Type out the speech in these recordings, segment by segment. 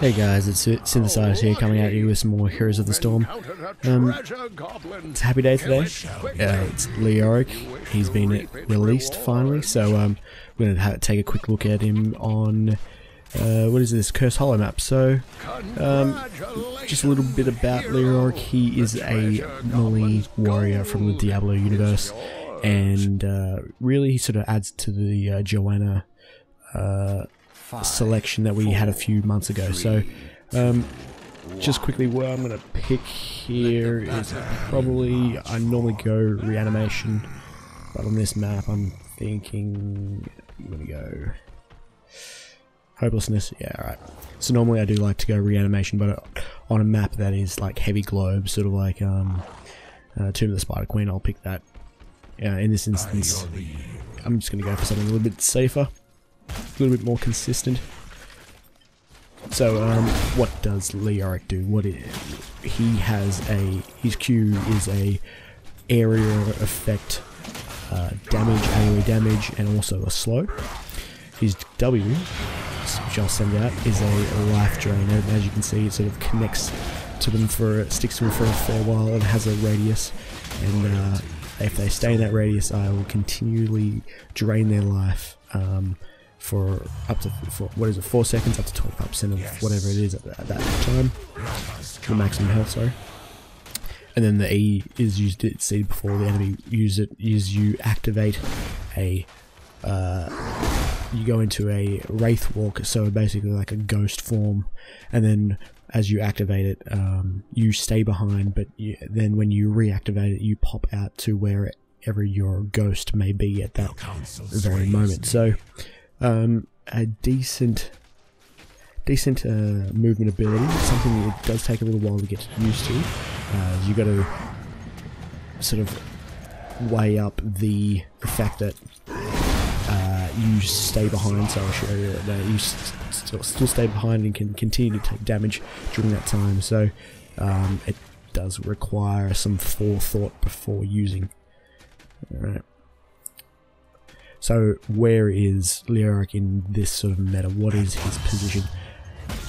Hey guys, it's Synthesized here, coming at you with some more Heroes of the Storm. It's a happy day today. It's Leoric. He's been released finally, so we're going to take a quick look at him on what is this, Curse Hollow map. So just a little bit about Leoric. He is a melee warrior from the Diablo universe, and really he sort of adds to the Joanna selection that we had a few months ago. So just quickly, what I'm going to pick here is probably, I normally go reanimation, but on this map I'm thinking I'm going to go hopelessness. Yeah, alright. So normally I do like to go reanimation, but on a map that is like heavy globe, sort of like Tomb of the Spider Queen, I'll pick that. In this instance I'm just going to go for something a little bit safer, a little bit more consistent. So what does Leoric do? He has his Q is a area effect damage, AoE damage, and also a slow. His W, which I'll send out, is a life drain, and as you can see it sort of connects to them sticks to them for a fair while, and has a radius, and if they stay in that radius I will continually drain their life for up to 4 seconds, up to 25% of whatever it is at that time, the maximum health, sorry. And then the E is used to see before the enemy use it, is you activate a you go into a Wraith Walk, so basically like a ghost form, and then as you activate it, you stay behind, but then when you reactivate it, you pop out to wherever your ghost may be at that very moment. So a decent movement ability, something that it does take a little while to get used to. You got to sort of weigh up the fact that you stay behind, so I'll show you that you still stay behind and can continue to take damage during that time, so it does require some forethought before using. Alright. So where is Leoric in this sort of meta? What is his position?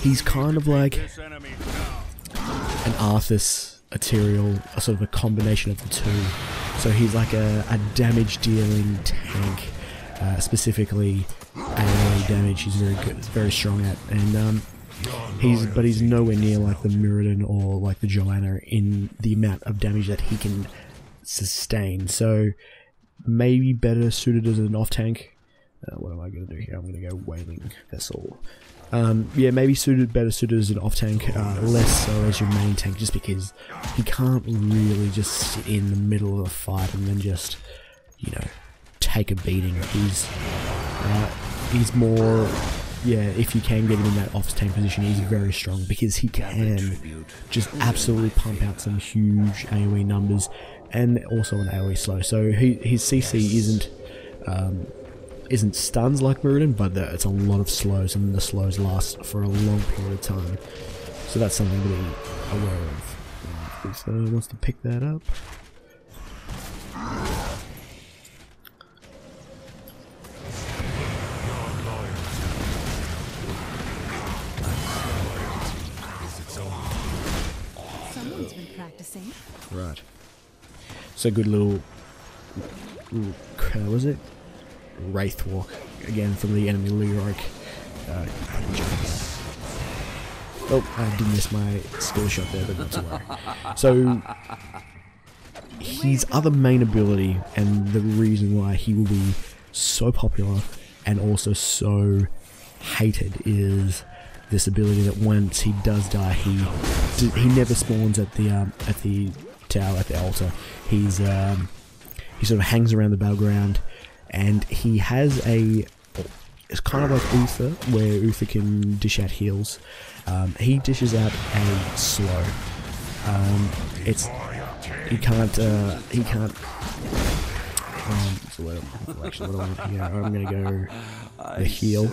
He's kind of like an Arthas Ethereal, a sort of a combination of the two. So he's like a damage dealing tank, specifically AoE damage he's very good, very strong at, and he's nowhere near like the Mirrodin or like the Joanna in the amount of damage that he can sustain. So maybe better suited as an off tank. What am I going to do here? I'm going to go Wailing Vessel. Yeah, maybe better suited as an off tank, less so as your main tank, just because he can't really just sit in the middle of a fight and then just, you know, take a beating. He's more, yeah, if you can get him in that off tank position, he's very strong, because he can just absolutely pump out some huge AoE numbers, and also an AoE slow. So his CC isn't stuns like Mirrodin, but it's a lot of slows, and the slows last for a long period of time. So that's something to be aware of. So wants to pick that up. Someone's been practicing. Right. So good little was it? Wraith Walk again from the enemy Leoric. Oh, I did miss my skill shot there, but not to worry. So his other main ability, and the reason why he will be so popular and also so hated, is this ability that once he does die, he never spawns at the tower, at the altar. He sort of hangs around the battleground, and he has it's kind of like Uther, where Uther can dish out heals. He dishes out a slow. He can't. So actually, what I'm here, I'm gonna go the heal.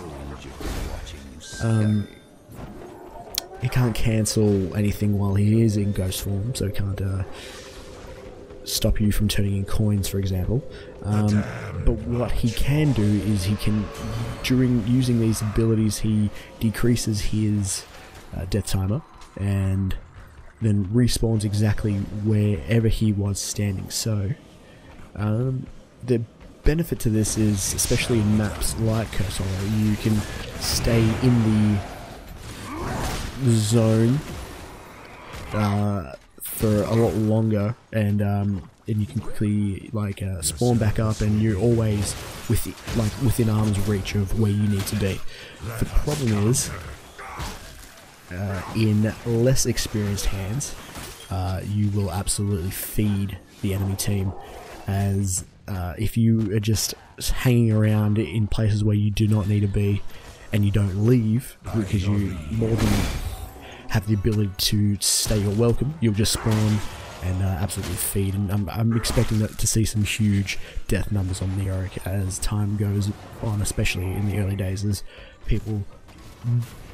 He can't cancel anything while he is in ghost form, so he can't stop you from turning in coins, for example. But what he can do is he can, during using these abilities, he decreases his death timer and then respawns exactly wherever he was standing. So the benefit to this is, especially in maps like Curse Hollow, you can stay in the zone for a lot longer, and you can quickly spawn back up, and you're always within arm's reach of where you need to be. The problem is, in less experienced hands, you will absolutely feed the enemy team, as if you are just hanging around in places where you do not need to be, and you don't leave because you more than have the ability to stay your welcome, you'll just spawn and absolutely feed. And I'm expecting to see some huge death numbers on Leoric as time goes on, especially in the early days, as people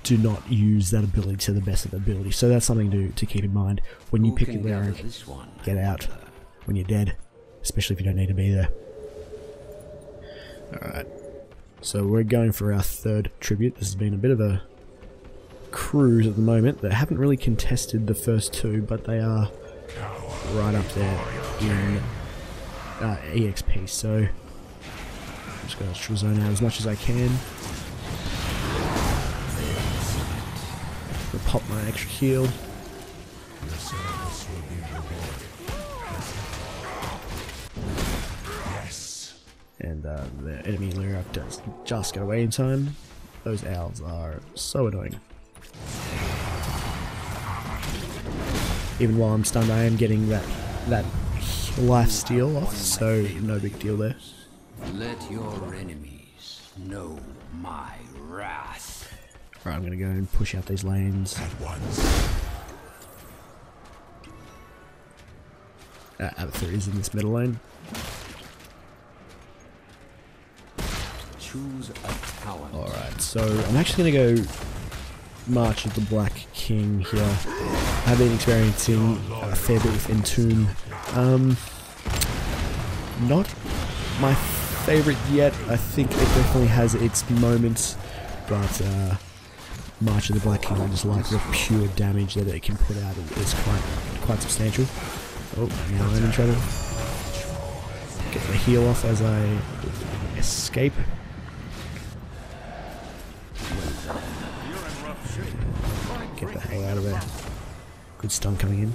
do not use that ability to the best of their ability. So that's something to keep in mind when you pick your Leoric. Get out when you're dead, especially if you don't need to be there. Alright, so we're going for our third tribute. This has been a bit of a cruise at the moment. They haven't really contested the first two, but they are right up there in EXP, so I'm just going to zone out as much as I can. I'll pop my extra heal. And the enemy Leoric does just get away in time. Those owls are so annoying. Even while I'm stunned, I am getting that life steal off, so no big deal there. Let your enemies know my wrath. Right, I'm gonna go and push out these lanes. Abathur is in this middle lane. Choose a talent. Alright, so I'm actually gonna go March of the Black King here. I've been experiencing a fair bit with Entomb. Not my favourite yet. I think it definitely has its moments, but March of the Black King, I just like the pure damage that it can put out. It's quite substantial. Oh, now I'm in trouble. Get the heal off as I escape. Get the hell out of there. Good stun coming in.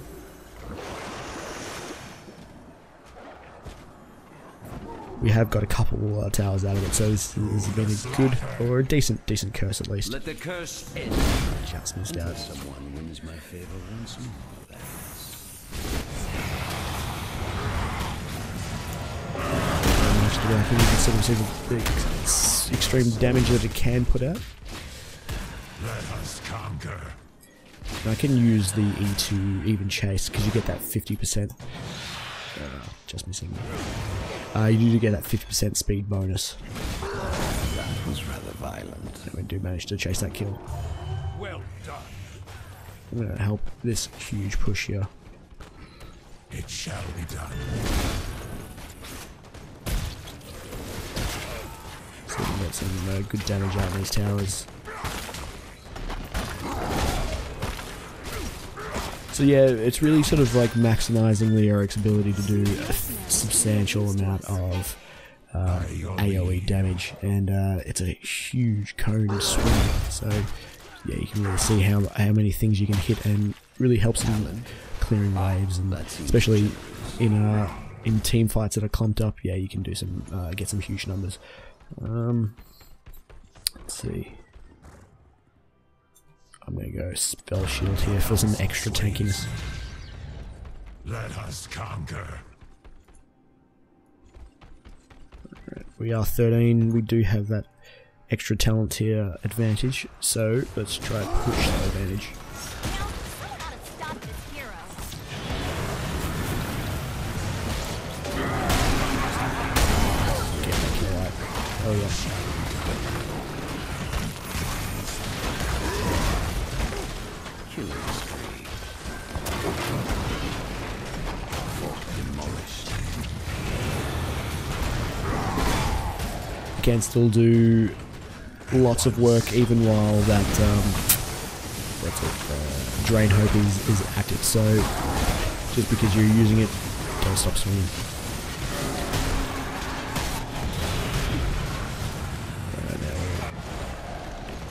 We have got a couple towers out of it, so this has been a good or a decent curse at least. Let the curse end. Just missed out. Someone wins my favor once more. I think you can sort of see the extreme damage that it can put out. Let us conquer. I can use the E to even chase because you get that 50%. Just missing. You do get that 50% speed bonus. That was rather violent. And we do manage to chase that kill. Well done. I'm going to help this huge push here. It shall be done. So we can get some good damage out of these towers. So yeah, it's really sort of like maximizing Leoric's ability to do a substantial amount of AoE damage, and it's a huge cone swing. So yeah, you can really see how many things you can hit, and really helps in clearing waves, and especially in team fights that are clumped up. Yeah, you can do some get some huge numbers. Let's see. I'm gonna go spell shield here for some extra tankiness. Let us conquer. Right, we are 13. We do have that extra talent here advantage, so let's try and push that advantage. Get that kill out. Oh yeah. can still do lots of work even while that Drain Hope is active. So just because you're using it, don't stop swinging.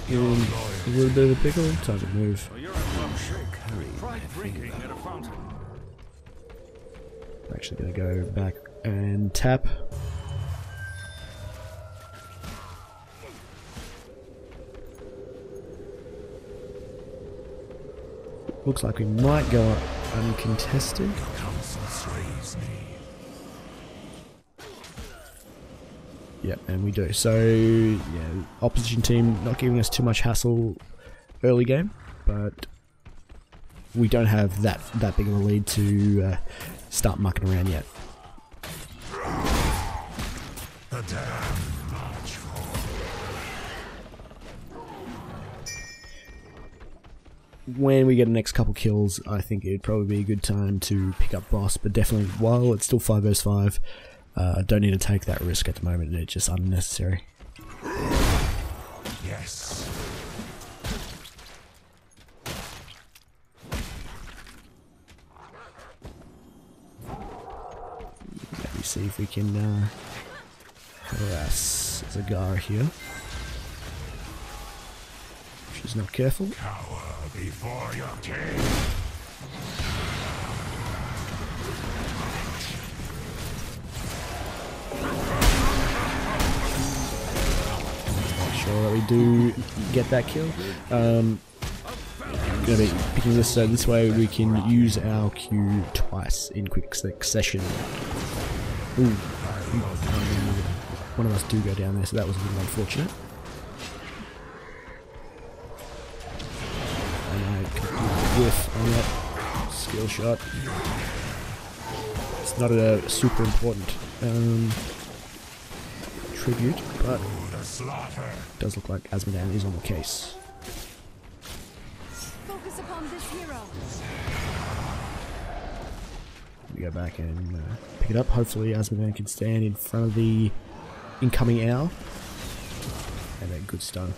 In a little bit of a pickle, time to move. I'm actually going to go back and tap. Looks like we might go up uncontested. Yep, and we do. So, yeah, opposition team not giving us too much hassle early game, but we don't have that big of a lead to start mucking around yet. When we get the next couple kills, I think it would probably be a good time to pick up boss, but definitely while it's still 5 vs 5, don't need to take that risk at the moment. It's just unnecessary. Yes. Maybe see if we can harass Zagara here. She's not careful. Cower before your king. Sure that we do get that kill. Gonna be picking this so this way we can use our Q twice in quick succession. Ooh, one of us do go down there, so that was a little unfortunate. And I completely whiff on that skill shot. It's not a super important tribute, but it does look like Azmodan is on the case. Focus upon this hero. We go back and pick it up. Hopefully Azmodan can stand in front of the incoming owl. And a good stun.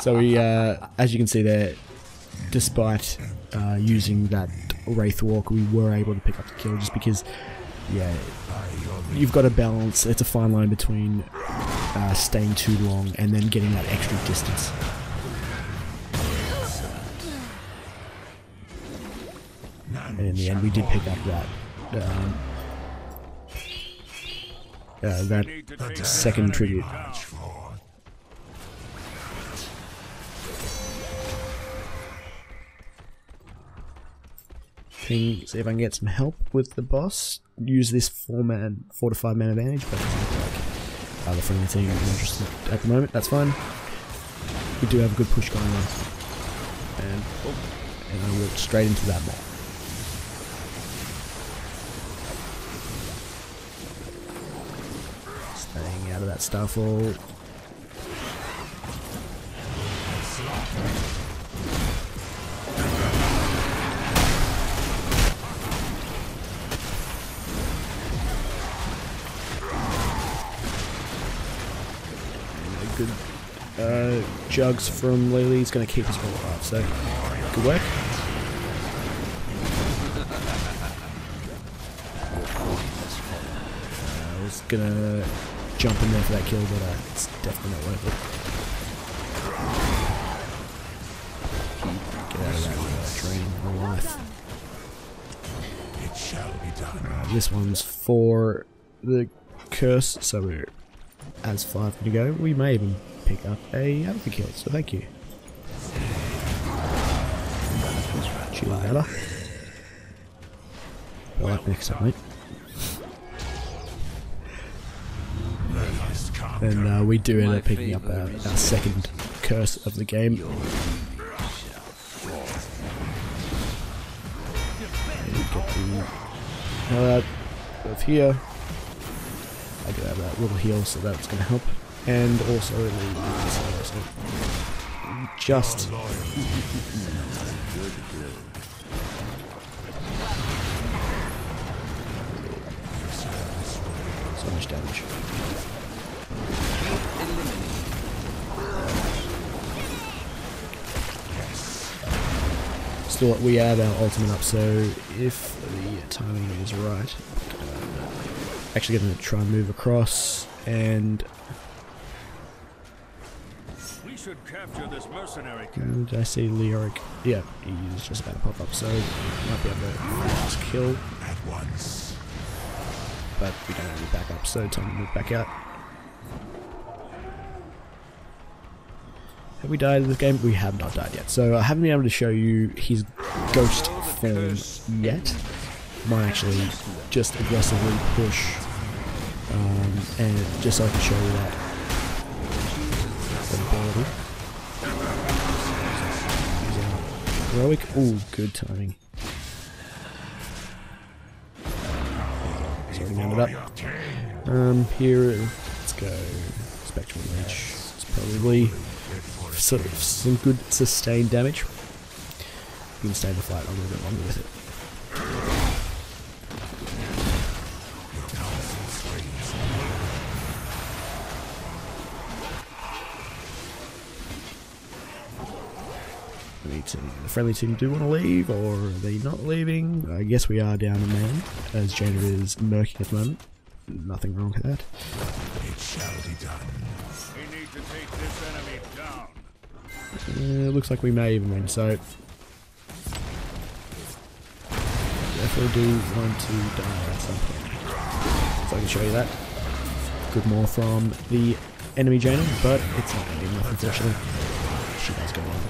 So we, as you can see there, despite using that Wraith Walk, we were able to pick up the kill just because, yeah, you've got to balance. It's a fine line between staying too long and then getting that extra distance. And in the end, we did pick up that second tribute. See if I can get some help with the boss. Use this 4 to 5 man advantage, but it doesn't look like the friendly team is interested at the moment. That's fine. We do have a good push going on, and I walked straight into that mob. Staying out of that starfall. Good jugs from Lily is going to keep us all alive, so good work. I was going to jump in there for that kill, but it's definitely not worth it. Get out of that train of life. It shall be done. This one's for the curse, so we're as 5 to go. We may even pick up a alpha kill, so thank you. Cheers, Ella. Good luck next time, mate. And we do end up picking up our second curse of the game. Get the hell out of here. I do have that little heal, so that's going to help. and also so just so much damage. Still, we have our ultimate up, so if the timing is right, actually going to try and move across, and We should capture this mercenary. did I see Leoric? Yeah, he's just about to pop up, so might be able to fast kill, At once. but we don't have any backup, so time to move back out. Have we died in this game? We have not died yet, so I haven't been able to show you his ghost form yet. Might actually just aggressively push, and just so I can show you that ability. Leoric, ooh, good timing. So we round it up. Here, let's go. Spectral Reach. It's probably sort of some good sustained damage. We can stay in the fight a little bit longer with it. The friendly team do want to leave, or are they not leaving? I guess we are down a man, as Jaina is murking at the moment. Nothing wrong with that. It shall be done. We need to take this enemy down. Looks like we may even win, so definitely do want to die at some point. So I can show you that. Good more from the enemy Jaina, but it's not going to be enough, unfortunately. She does go on.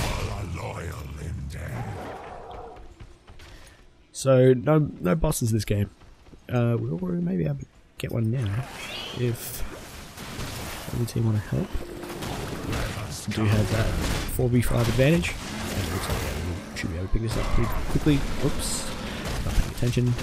All are loyal in death. So no bosses this game. We'll maybe able to get one now if the team want to help. We do have that 4v5 advantage, and it looks like we should be able to pick this up pretty quickly. Oops, not paying attention.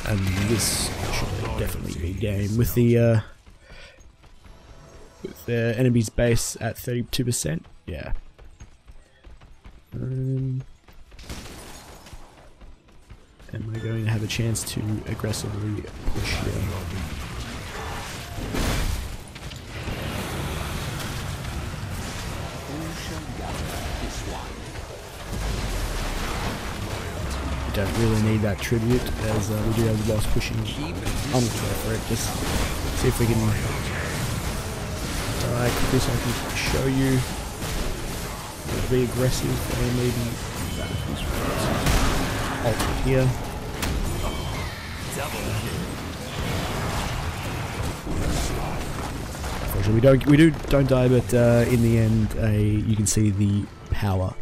And this should definitely be game with the enemy's base at 32%. Yeah. And we're going to have a chance to aggressively push here. We don't really need that tribute, as we do have the boss pushing. I'm going to go for it, just see if we can die quickly so I can show you. Be aggressive and maybe ult here. Unfortunately, we don't die, but in the end, you can see the power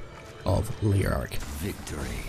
of Leoric. Victory.